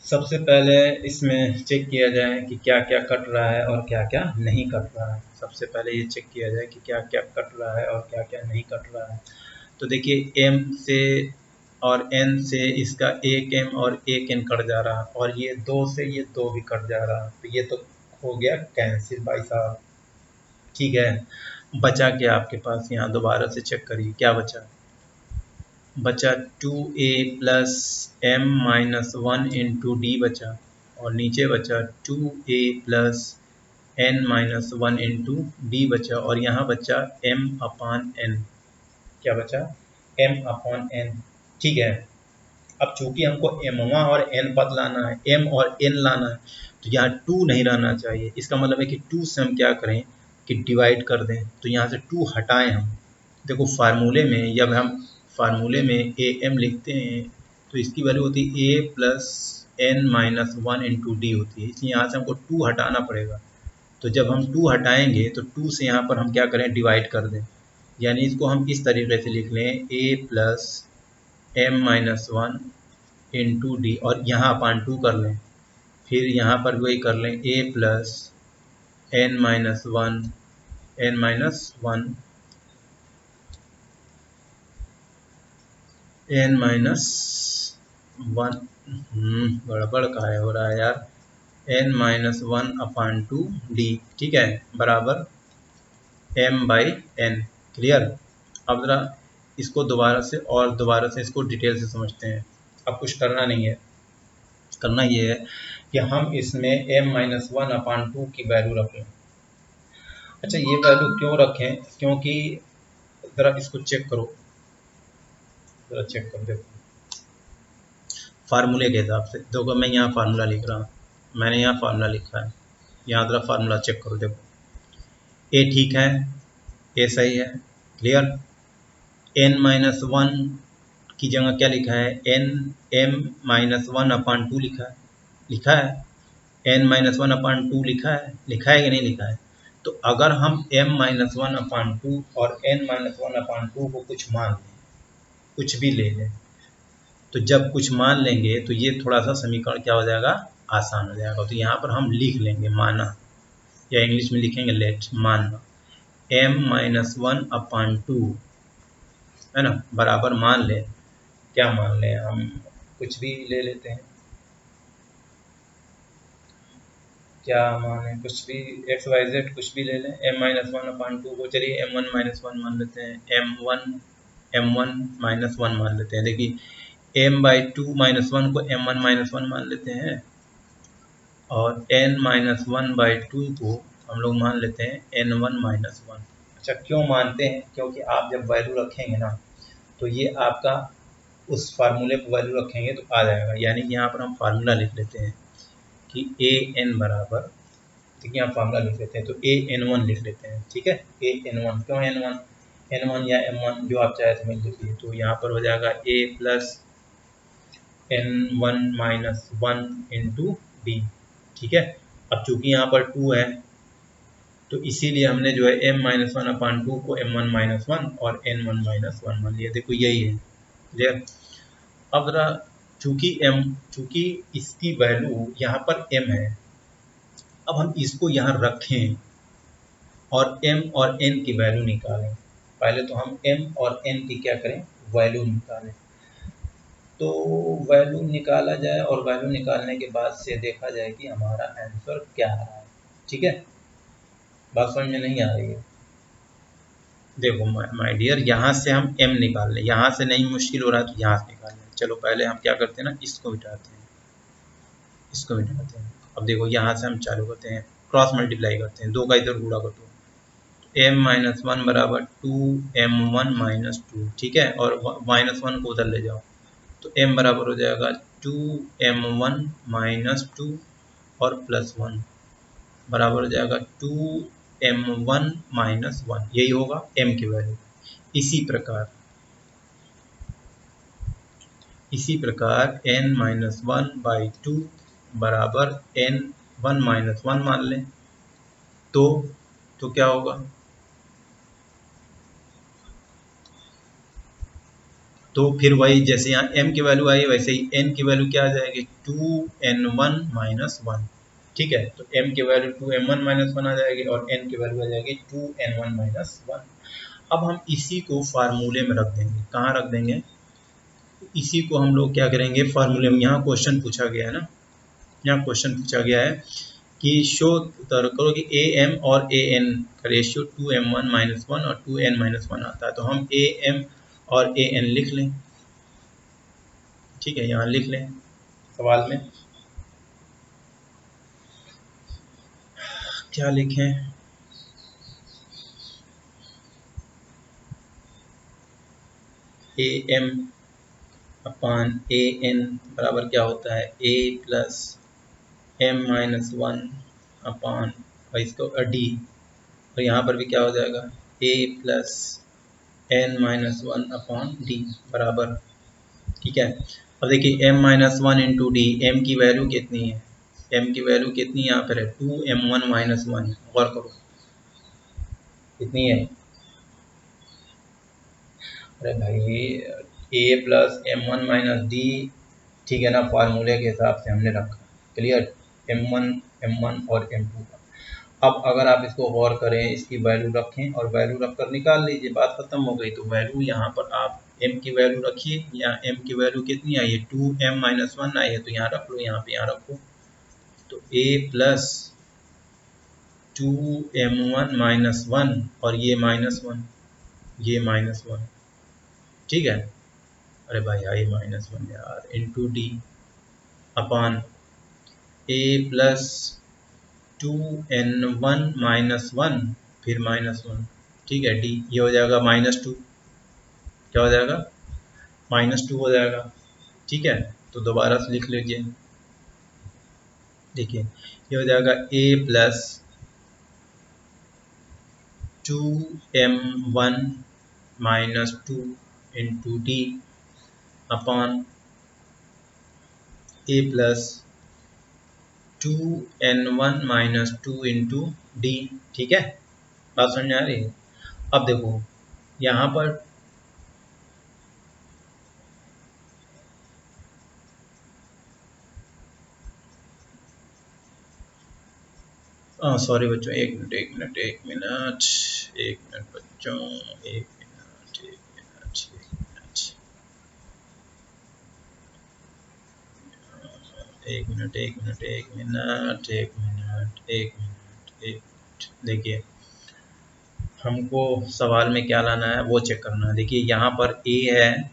सबसे पहले इसमें चेक किया जाए कि क्या क्या कट रहा है और क्या क्या नहीं कट रहा है। सबसे पहले ये चेक किया जाए कि क्या क्या कट रहा है और क्या क्या नहीं कट रहा है। तो देखिए, m से और n से इसका एक m और एक n कट जा रहा है, और ये 2 से ये 2 भी कट जा रहा है, तो ये तो हो गया कैंसिल भाई साहब। ठीक है, बचा क्या आपके पास? यहाँ दोबारा से चेक करिए क्या बचा। बचा 2a plus m-1 into D बचा, और नीचे बचा 2a plus n-1 into D बचा, और यहाँ बचा m/n। क्या बचा? m/n। ठीक है, अब चूंकि हमको m और n पद लाना है, m और n लाना है, तो यहाँ 2 नहीं रहना चाहिए। इसका मतलब है कि 2 से हम क्या करें कि डिवाइड कर दें, तो यहाँ से 2 हटाएं हम। देखो फार्मूले में, जब हम फार्मूले में am लिखते हैं तो इसकी वैल्यू होती है a plus n-1 into D होती है, इसलिए यहाँ से हमको 2 हटाना पड़ेगा। तो जब हम 2 हटाएंगे तो 2 से यहाँ पर हम क्या करें, डिवाइड कर दें, यानी इसको हम इस तरीके से लिख लें a plus m minus 1 into D, और यहाँ अपान 2 कर लें, फिर यहाँ पर वही कर लें a plus n minus 1 n minus 1 n minus 1 गड़बड़ का है हो रहा है यार, n माइनस 1 अपान 2 डी, ठीक है, बराबर m बाई n। क्लियर। अब ज़रा इसको दोबारा से इसको डिटेल से समझते हैं। अब कुछ करना नहीं है, करना ये है कि हम इसमें m माइनस 1 अपान 2 की वैल्यू रखें। अच्छा, ये वैल्यू क्यों रखें, क्योंकि ज़रा इसको चेक करो, ज़रा चेक कर देखो फार्मूले के हिसाब से। देखो मैं यहाँ फार्मूला लिख रहा हूँ, मैंने यहाँ फार्मूला लिखा है, यहाँ ज़रा फार्मूला चेक करो, देखो ए ठीक है, ए सही है, क्लियर। n माइनस 1 की जगह क्या लिखा है, m माइनस 1 अपान 2 लिखा है, n माइनस 1 अपान 2 लिखा है कि नहीं लिखा है। तो अगर हम m माइनस 1 अपान 2 और n माइनस 1 अपान 2 को कुछ मान लें, कुछ भी ले लें, तो जब कुछ मान लेंगे तो ये थोड़ा सा समीकरण क्या हो जाएगा, आसान हो जाएगा। तो यहाँ पर हम लिख लेंगे माना, या इंग्लिश में लिखेंगे लेट, मानना m माइनस 1 अपान 2 है ना, बराबर मान लें, क्या मान लें, हम कुछ भी ले लेते हैं, क्या माने, कुछ भी एक्स वाई जेड कुछ भी ले लें। m माइनस 1 अपान 2 को चलिए m1 माइनस 1 मान लेते हैं, m1 माइनस 1 मान लेते हैं। देखिए m बाई 2 माइनस 1 को m1 माइनस 1 मान लेते हैं, और n माइनस 1 बाई 2 को हम लोग मान लेते हैं n1 माइनस 1। अच्छा, क्यों मानते हैं, क्योंकि आप जब वैल्यू रखेंगे ना, तो ये आपका उस फार्मूले पर वैल्यू रखेंगे तो आ जाएगा। यानी कि यहाँ पर हम फार्मूला लिख लेते हैं कि ए एन बराबर, ठीक है, यहाँ फार्मूला लिख लेते हैं, तो ए एन 1 लिख लेते हैं, ठीक है, ए एन 1, क्यों एन वन या m1 जो आप चाहे समझ लीजिए। तो यहाँ पर हो जाएगा a plus n1 minus 1 into D, ठीक है। अब चूंकि यहाँ पर 2 है, तो इसीलिए हमने जो है m माइनस 1 अपान 2 को m1 माइनस 1 और n1 माइनस 1 मान लिया। देखो यही है, क्लियर। अब जरा चूंकि इसकी वैल्यू यहाँ पर m है, अब हम इसको यहाँ रखें और m और n की वैल्यू निकालें। पहले तो हम m और n की क्या करें, वैल्यू निकालें। तो वैल्यू निकाला जाए, और वैल्यू निकालने के बाद से देखा जाए कि हमारा आंसर क्या आ रहा है, ठीक है। बात समझ में नहीं आ रही है, देखो माय डियर, यहाँ से हम m निकाल लें, यहाँ से नहीं मुश्किल हो रहा है तो यहाँ से निकाल लें। चलो पहले हम क्या करते हैं ना, इसको मिटाते हैं, इसको मिटाते हैं। अब देखो यहाँ से हम चालू करते हैं, क्रॉस मल्टीप्लाई करते हैं, दो का इधर गुणा कर दो, m माइनस 1 बराबर 2m1 माइनस 2, ठीक है, और माइनस 1 को उधर ले जाओ, तो m बराबर हो जाएगा 2m1 माइनस 2 और प्लस 1 बराबर हो जाएगा 2m1 माइनस 1, यही होगा m की वैल्यू। इसी प्रकार n माइनस 1 बाई 2 बराबर n1 माइनस 1 मान लें, तो क्या होगा, तो फिर वही जैसे यहाँ m की वैल्यू आई है, वैसे ही n की वैल्यू क्या आ जाएगी, 2n1 माइनस 1, ठीक है। तो m की वैल्यू 2m1 माइनस 1 आ जाएगी, और n की वैल्यू आ जाएगी 2n1 माइनस 1। अब हम इसी को फार्मूले में रख देंगे, कहाँ रख देंगे, इसी को हम लोग क्या करेंगे, फार्मूले में। यहाँ क्वेश्चन पूछा गया है ना, यहाँ क्वेश्चन पूछा गया है कि शो करो कि ए एम और ए एन का रेशियो 2m1 माइनस 1 और 2n माइनस 1 आता है। तो हम ए एम और ए एन लिख लें, ठीक है, यहाँ लिख लें सवाल में, क्या लिखें, A M upon A N बराबर क्या होता है, a plus m minus 1 upon इसको डी, और यहाँ पर भी क्या हो जाएगा, a plus n minus 1 upon d बराबर, ठीक है। अब देखिए m minus 1 into d, m की वैल्यू कितनी है, m की वैल्यू कितनी यहाँ पर है 2m1 माइनस 1, गौर करो कितनी है। अरे भाई a plus m1 minus d, ठीक है ना, फार्मूले के हिसाब से हमने रखा, क्लियर, m1 और m2 का। अब अगर आप इसको गौर करें, इसकी वैल्यू रखें और वैल्यू रखकर निकाल लीजिए, बात खत्म हो गई। तो वैल्यू यहाँ पर आप m की वैल्यू रखिए, यहाँ m की वैल्यू कितनी आई है 2m माइनस 1 आई है, तो यहाँ रख लो, यहाँ पे यहाँ रखो। तो a प्लस 2m1 माइनस 1 और ये माइनस 1, ये माइनस 1, ठीक है। अरे भाई आई माइनस 1 यार, into D upon a plus 2n1 minus 1 फिर माइनस 1, ठीक है, डी, ये हो जाएगा -2, क्या हो जाएगा -2 हो जाएगा, ठीक है। तो दोबारा से लिख लीजिए, देखिए ये हो जाएगा a plus 2m1 minus 2 into D upon a plus 2n1 minus 2 into D, ठीक है, बात समझ आ रही है। अब देखो यहाँ पर सॉरी बच्चों, एक मिनट एक मिनट एक मिनट एक मिनट बच्चों, एक मिनट एक मिनट एक मिनट एक मिनट एक मिनट एक मिनट एक मिनट एक मिनट, देखिए हमको सवाल में क्या लाना है वो चेक करना है। देखिए यहाँ पर a है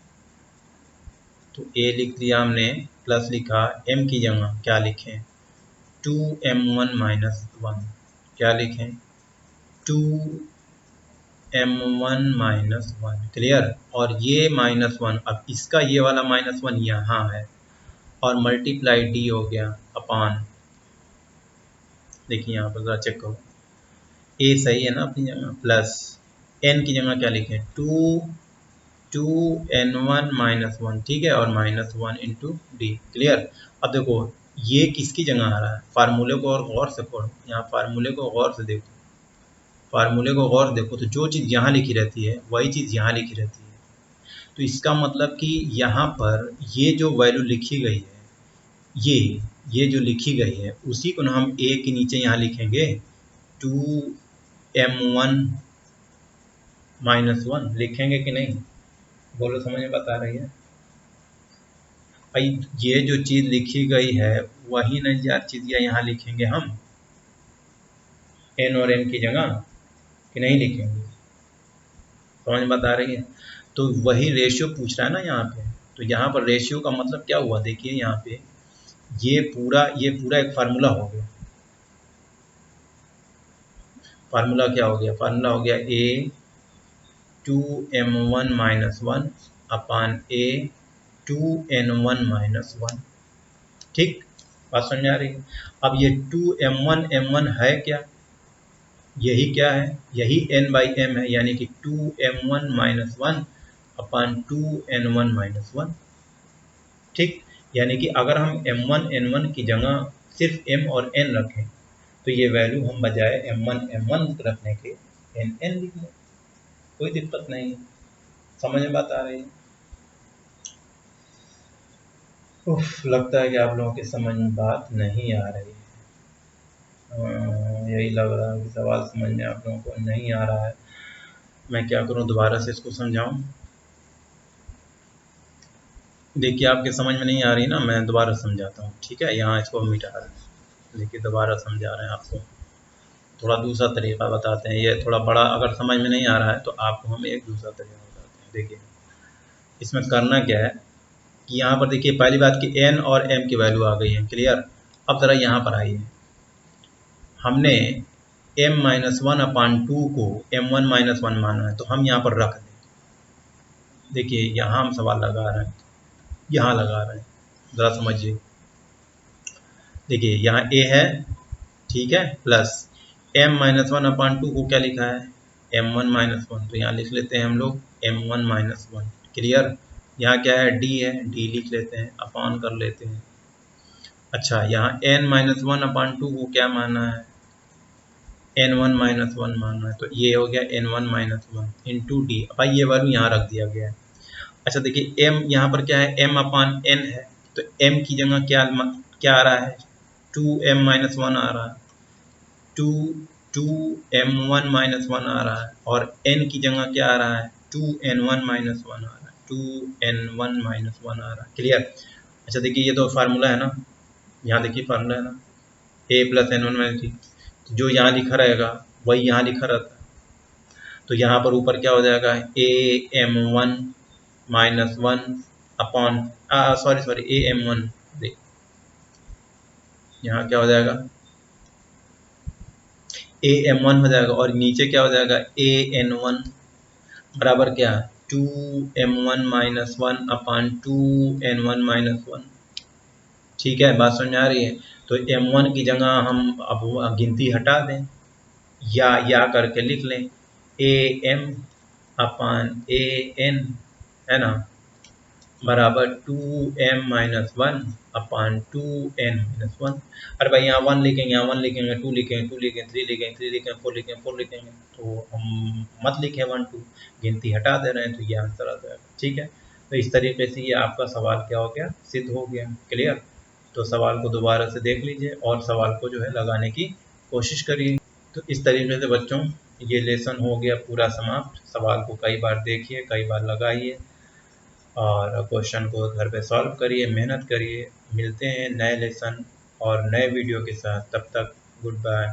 तो a लिख दिया हमने, प्लस लिखा, m की जगह क्या लिखें 2m1 माइनस 1, क्या लिखें 2m1 माइनस 1, क्लियर। और ये -1, अब इसका ये वाला -1 यहाँ है और मल्टीप्लाई डी हो गया अपान, देखिए यहाँ पर जरा चेक करो, a सही है ना अपनी जगह, प्लस n की जगह क्या लिखें 2n1 माइनस 1, ठीक है, और -1 इंटू डी, क्लियर। अब देखो ये किसकी जगह आ रहा है, फार्मूले को और गौर से पढ़ो, यहाँ फार्मूले को गौर से देखो, फार्मूले को गौर देखो, तो जो चीज़ यहाँ लिखी रहती है वही चीज़ यहाँ लिखी रहती है। तो इसका मतलब कि यहाँ पर ये जो वैल्यू लिखी गई है, ये जो लिखी गई है उसी को ना हम a के नीचे यहाँ लिखेंगे 2m1 माइनस 1 लिखेंगे कि नहीं, बोलो समझ में बता रही है। भाई ये जो चीज़ लिखी गई है वही न यार चीज़ यहाँ लिखेंगे हम n और m की जगह, कि नहीं लिखेंगे, समझ में बता रही है। तो वही रेशियो पूछ रहा है ना यहाँ पे, तो यहाँ पर रेशियो का मतलब क्या हुआ, देखिए यहाँ पे ये पूरा एक फार्मूला हो गया, फार्मूला क्या हो गया, फार्मूला हो गया a 2m1 minus 1 upon a 2n1 minus 1, ठीक, बात समझ आ रही है। अब ये 2m1 m1 है क्या, यही क्या है, यही n बाई m है, यानी कि 2m1 माइनस 1 अपान 2n1 माइनस 1, ठीक। यानी कि अगर हम m1 n1 की जगह सिर्फ m और n रखें तो ये वैल्यू हम बजाय m1 m1 रखने के n लिख लें, कोई दिक्कत नहीं है, समझ में बात आ रही है। लगता है कि आप लोगों के समझ में बात नहीं आ रही है, यही लग रहा है कि सवाल समझ में आप लोगों को नहीं आ रहा है। मैं क्या करूं, दोबारा से इसको समझाऊं। देखिए आपके समझ में नहीं आ रही ना, मैं दोबारा समझाता हूं, ठीक है, यहाँ इसको मिटा रहे हैं, देखिए दोबारा समझा रहे हैं आपको, थोड़ा दूसरा तरीका बताते हैं, ये थोड़ा बड़ा अगर समझ में नहीं आ रहा है तो आपको हम एक दूसरा तरीका बताते हैं। देखिए इसमें करना क्या है कि यहाँ पर देखिए पहली बात कि n और m की वैल्यू आ गई है, क्लियर। अब ज़रा यहाँ पर आइए, हमने m माइनस 1 अपान 2 को m1 माइनस 1 माना है, तो हम यहाँ पर रख दें, देखिए यहाँ हम सवाल लगा रहे हैं, यहाँ लगा रहे हैं, ज़रा समझिए, देखिए यहाँ a है, ठीक है, प्लस m माइनस 1 अपान 2 को क्या लिखा है m1 माइनस 1, तो यहाँ लिख लेते हैं हम लोग m1 माइनस 1, क्लियर। यहाँ क्या है d है, d लिख लेते हैं, अपान कर लेते हैं, अच्छा, यहाँ n-1/2 को क्या माना है, n1-1 माना है, तो ये हो गया n1-1 इंटू डी। भाई ये वैल्यू यहाँ रख दिया गया है। अच्छा देखिए m यहाँ पर क्या है, m/n है, तो m की जगह क्या आ रहा है, 2m-1 आ रहा है, 2m1-1 आ रहा है, और n की जगह क्या आ रहा है, 2n1-1 आ रहा है, 2n1-1 आ रहा है। क्लियर। अच्छा देखिए ये तो फार्मूला है ना, यहाँ देखिए फार्मूला है ना, a + n1-3, जो यहाँ लिखा रहेगा वही यहाँ लिखा रहता है। तो यहाँ पर ऊपर क्या हो जाएगा, am1-1 अपॉन सॉरी am1, देख यहाँ क्या हो जाएगा, am1 हो जाएगा, और नीचे क्या हो जाएगा, an1 बराबर क्या, 2m1-1 अपॉन 2n1-1। ठीक है, बात समझ आ रही है। तो m1 की जगह हम अब गिनती हटा दें, या करके लिख लें, am अपॉन an है ना, बराबर 2m-1 अपॉन 2n-1। अरे भाई यहाँ 1 लिखेंगे, यहाँ 1 लिखेंगे, 2 लिखेंगे, 2 लिखेंगे, 3 लिखेंगे, 3 लिखेंगे, 4 लिखेंगे, 4 लिखेंगे, तो हम मत लिखें 1 2, गिनती हटा दे रहे हैं, तो ये आंसर आ जाएगा। ठीक है, तो इस तरीके से ये आपका सवाल क्या हो गया, सिद्ध हो गया। क्लियर। तो सवाल को दोबारा से देख लीजिए और सवाल को जो है लगाने की कोशिश करिए। तो इस तरीके से बच्चों ये लेसन हो गया पूरा समाप्त। सवाल को कई बार देखिए, कई बार लगाइए और क्वेश्चन को घर पे सॉल्व करिए, मेहनत करिए। मिलते हैं नए लेसन और नए वीडियो के साथ, तब तक गुड बाय।